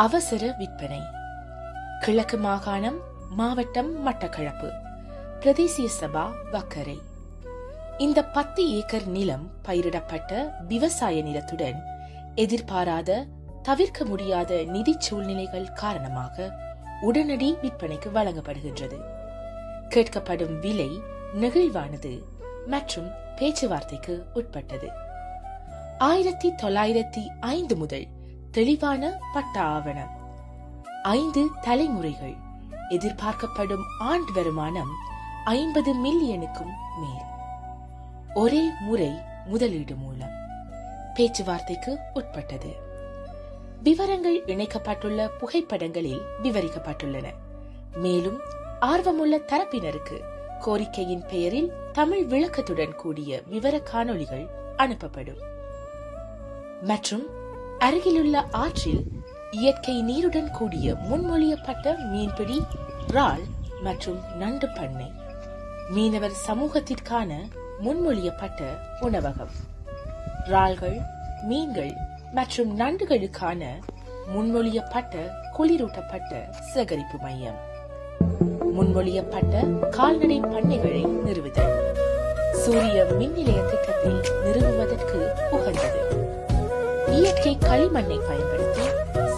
அவசர விற்பனை. கிழக்கு மாகாணம், மாவட்டம் மட்டக்களப்பு, பிரதேசிய சபா வக்கரை. இந்த 10 ஏக்கர் நிலம் பயிரிடப்பட்ட விவசாய நிலத்துடன் எதிர்பாராத, தவிர்க்க முடியாத நிதி சூழ்நிலைகள் காரணமாக உடனடி விற்பனைக்கு வழங்கப்படுகின்றது. கேட்கப்படும் விலை நெகிழ்வானது மற்றும் பேச்சுவார்த்தைக்கு உட்பட்டது. 1905 முதல் தெளிவான பட்டா ஆவணம், 5 தலைமுறைகள், எதிர்பார்க்கப்படும் ஆண்டு வருமானம் 50 மில்லியனுக்கும் மேல், ஒரே முறை முதலீடு மூலம், பேச்சுவார்த்தைக்கு உட்பட்டது. விவரங்கள் இணைக்கப்பட்டுள்ள புகைப்படங்களில் விவரிக்கப்பட்டுள்ளன. மேலும் ஆர்வமுள்ள தரப்பினருக்கு கோரிக்கையின் பெயரில் தமிழ் விளக்கத்துடன் கூடிய விவர காணொளிகள் அனுப்பப்படும். மற்றும் அருகிலுள்ள ஆற்றில் இயற்கை நீருடன் கூடிய முன்மொழியப்பட்ட மீன்பிடி, இறால் மற்றும் நண்டு பண்ணை, மீனவர் சமூகத்திற்கான முன்மொழியப்பட்ட உணவகம், இறால்கள், மீன்கள் மற்றும் நண்டுகளுக்கான முன்மொழியப்பட்ட குளிரூட்டப்பட்ட சேகரிப்பு மையம், முன்மொழியப்பட்ட கால்நடை பண்ணைகளை நிறுவுதல், சூரிய மின் நிலைய திட்டத்தை நிறுவுவதற்கு உகந்தது, இயற்கை களிமண்ணை பயன்படுத்தி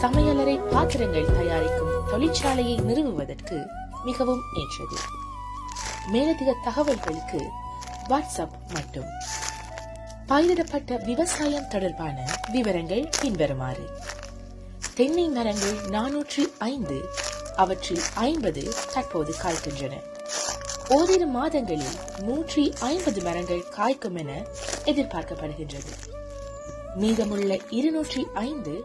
சமையலறை பாத்திரங்கள் தயாரிக்கும் தொழிற்சாலையை நிறுவுவதற்கு மிகவும் ஏற்றது. மேலதிக தகவல்களுக்கு வாட்ஸ்அப் மட்டும். பயிரிடப்பட்ட விவசாயம் தொடர்பான விவரங்கள் பின்வருமாறு: தென்னை மரங்கள் 405, அவற்றில் 50 தற்போது காய்க்கின்றன. ஓரிரு மாதங்களில் 150 மரங்கள் காய்க்கும் என எதிர்பார்க்கப்படுகின்றது. மீதமுள்ள 205